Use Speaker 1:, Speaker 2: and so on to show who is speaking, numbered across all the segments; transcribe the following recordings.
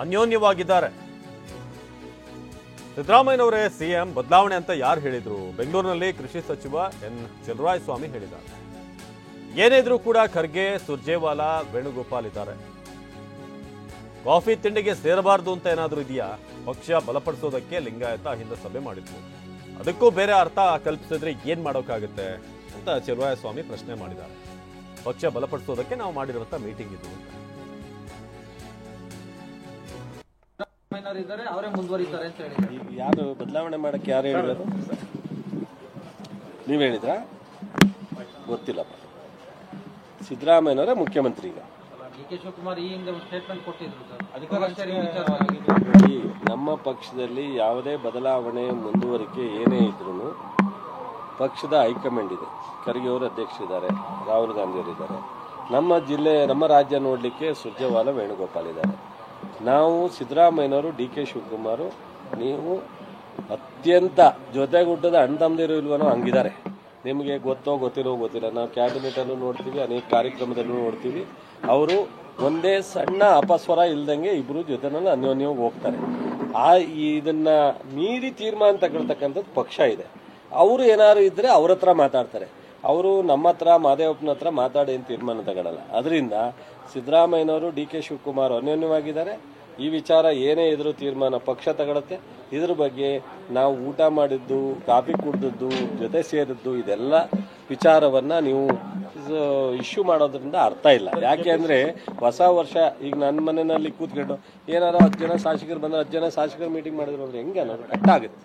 Speaker 1: ಅನ್ಯೋನ್ಯವಾಗಿದ್ದಾರೆ. ಸಿದ್ದರಾಮಯ್ಯನವರೇ ಸಿಎಂ ಬದಲಾವಣೆ ಅಂತ ಯಾರು ಹೇಳಿದ್ರು? ಬೆಂಗಳೂರಿನಲ್ಲಿ ಕೃಷಿ ಸಚಿವ ಎನ್ ಚಲುವರಾಯಸ್ವಾಮಿ ಹೇಳಿದ್ದಾರೆ. ಏನೇ ಇದ್ರೂ ಕೂಡ ಖರ್ಗೆ, ಸುರ್ಜೇವಾಲಾ, ವೇಣುಗೋಪಾಲ್ ಇದ್ದಾರೆ. ಕಾಫಿ ತಿಂಡಿಗೆ ಸೇರಬಾರದು ಅಂತ ಏನಾದರೂ ಇದೆಯಾ? ಪಕ್ಷ ಬಲಪಡಿಸೋದಕ್ಕೆ ಲಿಂಗಾಯತ ಹಿಂದೆ ಸಭೆ ಮಾಡಿದ್ರು, ಅದಕ್ಕೂ ಬೇರೆ ಅರ್ಥ ಕಲ್ಪಿಸಿದ್ರೆ ಏನ್ ಮಾಡೋಕ್ಕಾಗುತ್ತೆ ಅಂತ ಚಲುವರಾಯಸ್ವಾಮಿ ಪ್ರಶ್ನೆ ಮಾಡಿದ್ದಾರೆ. ಪಕ್ಷ ಬಲಪಡಿಸೋದಕ್ಕೆ ನಾವು ಮಾಡಿರುವಂತ ಮೀಟಿಂಗ್ ಇದು ಅಂತ.
Speaker 2: ಅವರೇ ಮುಂದುವರಿತಾರೆ ಅಂತ ಹೇಳಿದ್ರು.
Speaker 3: ಯಾರು ಬದಲಾವಣೆ ಮಾಡಕ್ಕೆ ಯಾರು ಹೇಳಿರೋದು? ನೀವ್ ಹೇಳಿದ್ರಾ? ಗೊತ್ತಿಲ್ಲಪ್ಪ. ಸಿದ್ದರಾಮಯ್ಯನವರೇ ಮುಖ್ಯಮಂತ್ರಿ. ಈಗ
Speaker 2: ಡಿ.ಕೆ. ಶಿವಕುಮಾರ್ ಈ ಹಿಂದೆ ಸ್ಟೇಟ್ಮೆಂಟ್ ಕೊಟ್ಟಿದ್ರು ಸರ್.
Speaker 3: ನಮ್ಮ ಪಕ್ಷದಲ್ಲಿ ಯಾವುದೇ ಬದಲಾವಣೆ ಮುಂದುವರಿಕೆ ಏನೇ ಇದ್ರೂ ಪಕ್ಷದ ಹೈಕಮಾಂಡ್ ಇದೆ. ಖರ್ಗೆ ಅವರು ಅಧ್ಯಕ್ಷರಿದ್ದಾರೆ, ರಾಹುಲ್ ಗಾಂಧಿ ಅವರಿದ್ದಾರೆ. ನಮ್ಮ ಜಿಲ್ಲೆ, ನಮ್ಮ ರಾಜ್ಯ ನೋಡಲಿಕ್ಕೆ ಸುರ್ಜೇವಾಲಾ, ವೇಣುಗೋಪಾಲ್ ಇದ್ದಾರೆ. ನಾವು ಸಿದ್ದರಾಮಯ್ಯನವರು, ಡಿ.ಕೆ. ಶಿವಕುಮಾರ್, ನೀವು ಅತ್ಯಂತ ಜೊತೆಗುಟ್ಟದ ಅಣ್ಣ ತಮ್ಮದಿರು ಇಲ್ವನೋ ಹಂಗಿದ್ದಾರೆ. ನಿಮಗೆ ಗೊತ್ತಿಲ್ಲ. ನಾವು ಕ್ಯಾಬಿನೆಟಲ್ಲೂ ನೋಡ್ತೀವಿ, ಅನೇಕ ಕಾರ್ಯಕ್ರಮದಲ್ಲೂ ನೋಡ್ತೀವಿ. ಅವರು ಒಂದೇ ಸಣ್ಣ ಅಪಸ್ವರ ಇಲ್ದಂಗೆ ಇಬ್ಬರು ಜೊತೆನಲ್ಲಿ ಅನ್ಯೋನ್ಯವಾಗಿ ಹೋಗ್ತಾರೆ. ಇದನ್ನ ಮೀರಿ ತೀರ್ಮಾನ ತಗೊಳ್ತಕ್ಕಂಥದ್ದು ಪಕ್ಷ ಇದೆ. ಅವರು ಏನಾದ್ರು ಇದ್ರೆ ಅವ್ರ ಹತ್ರ ಮಾತಾಡ್ತಾರೆ. ಅವರು ನಮ್ಮ ಹತ್ರ, ಮಾದೇವಪ್ಪನ ಹತ್ರ ಮಾತಾಡಿ ಏನು ತೀರ್ಮಾನ ತಗೊಳ್ಳಲ್ಲ. ಅದರಿಂದ ಸಿದ್ದರಾಮಯ್ಯನವರು, ಡಿ.ಕೆ. ಶಿವಕುಮಾರ್ ಅನ್ಯೋನ್ಯವಾಗಿದ್ದಾರೆ. ಈ ವಿಚಾರ ಏನೇ ಇದ್ರೂ ತೀರ್ಮಾನ ಪಕ್ಷ ತಗೊಳುತ್ತೆ. ಇದ್ರ ಬಗ್ಗೆ ನಾವು ಊಟ ಮಾಡಿದ್ದು, ಕಾಫಿ ಕುಡಿದದ್ದು, ಜೊತೆ ಸೇರಿದ್ದು, ಇದೆಲ್ಲ ವಿಚಾರವನ್ನ ನೀವು ಇಶ್ಯೂ ಮಾಡೋದ್ರಿಂದ ಅರ್ಥ ಇಲ್ಲ. ಯಾಕೆ ಅಂದ್ರೆ ಹೊಸ ವರ್ಷ ಈಗ ನನ್ನ ಮನೆಯಲ್ಲಿ ಕೂತ್ಕೊಂಡು ಏನಾರು 10 ಜನ ಶಾಸಕರು ಬಂದ್ರೆ 10 ಜನ ಶಾಸಕರು ಮೀಟಿಂಗ್ ಮಾಡಿದ್ರು ಅಂದ್ರೆ ಹೆಂಗೆ ಅನ್ನೋದು ಕಟ್ಟಾಗುತ್ತೆ.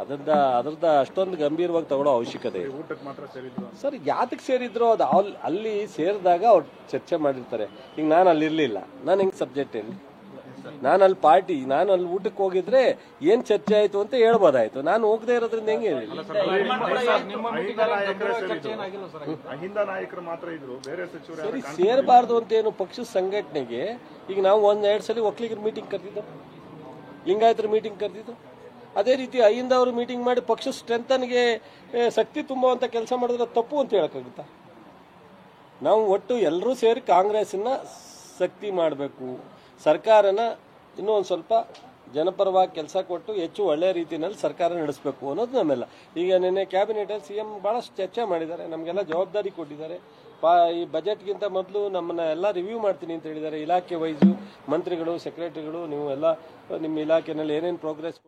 Speaker 3: ಅದ್ರದ್ದು ಅಷ್ಟೊಂದು ಗಂಭೀರವಾಗಿ ತಗೊಳ್ಳೋ ಅವಶ್ಯಕತೆ ಇದೆ. ಸರ್, ಯಾತಕ್ಕೆ ಸೇರಿದ್ರು? ಅದು ಅಲ್ಲಿ ಸೇರಿದಾಗ ಅವ್ರು ಚರ್ಚೆ ಮಾಡಿರ್ತಾರೆ. ಈಗ ನಾನು ಅಲ್ಲಿ ಇರ್ಲಿಲ್ಲ, ನಾನು ಹೆಂಗ್ ಸಬ್ಜೆಕ್ಟ್ ಹೇಳಿ? ನಾನು ಅಲ್ಲಿ ಊಟಕ್ಕೆ ಹೋಗಿದ್ರೆ ಏನ್ ಚರ್ಚೆ ಆಯ್ತು ಅಂತ ಹೇಳ್ಬೋದಾಯ್ತು. ನಾನು ಹೋಗದೆ ಇರೋದ್ರಿಂದ ಹೆಂಗೆ ಹೇಳಿ? ಸರಿ, ಸೇರಬಾರ್ದು ಅಂತ ಏನು ಪಕ್ಷದ ಸಂಘಟನೆಗೆ? ಈಗ ನಾವು 1-2 ಸಲ ಒಕ್ಕಲಿಗರ ಮೀಟಿಂಗ್ ಕರೆದಿದ್ದು, ಲಿಂಗಾಯತರ ಮೀಟಿಂಗ್ ಕರೆದಿದ್ದು. ಅದೇ ರೀತಿ ಅಹಿಂದ ಅವರು ಮೀಟಿಂಗ್ ಮಾಡಿ ಪಕ್ಷ ಸ್ಟ್ರೆಂಥನ್ಗೆ ಶಕ್ತಿ ತುಂಬುವಂತ ಕೆಲಸ ಮಾಡಿದ್ರೆ ತಪ್ಪು ಅಂತ ಹೇಳಕ್ಕಾಗುತ್ತಾ? ನಾವು ಒಟ್ಟು ಎಲ್ಲರೂ ಸೇರಿ ಕಾಂಗ್ರೆಸ್ನ ಶಕ್ತಿ ಮಾಡಬೇಕು, ಸರ್ಕಾರನ ಇನ್ನೂ ಒಂದು ಸ್ವಲ್ಪ ಜನಪರವಾಗಿ ಕೆಲಸ ಕೊಟ್ಟು ಹೆಚ್ಚು ಒಳ್ಳೆಯ ರೀತಿಯಲ್ಲಿ ಸರ್ಕಾರ ನಡೆಸಬೇಕು ಅನ್ನೋದು ನಮ್ಮೆಲ್ಲ. ಈಗ ನಿನ್ನೆ ಕ್ಯಾಬಿನೆಟಲ್ಲಿ ಸಿಎಂ ಬಹಳಷ್ಟು ಚರ್ಚೆ ಮಾಡಿದ್ದಾರೆ, ನಮಗೆಲ್ಲ ಜವಾಬ್ದಾರಿ ಕೊಟ್ಟಿದ್ದಾರೆ. ಈ ಬಜೆಟ್ಗಿಂತ ಮೊದಲು ನಮ್ಮನ್ನ ಎಲ್ಲ ರಿವ್ಯೂ ಮಾಡ್ತೀನಿ ಅಂತ ಹೇಳಿದ್ದಾರೆ. ಇಲಾಖೆ ವೈಸು ಮಂತ್ರಿಗಳು, ಸೆಕ್ರೆಟರಿಗಳು, ನೀವು ಎಲ್ಲ ನಿಮ್ಮ ಇಲಾಖೆನಲ್ಲಿ ಏನೇನು ಪ್ರೋಗ್ರೆಸ್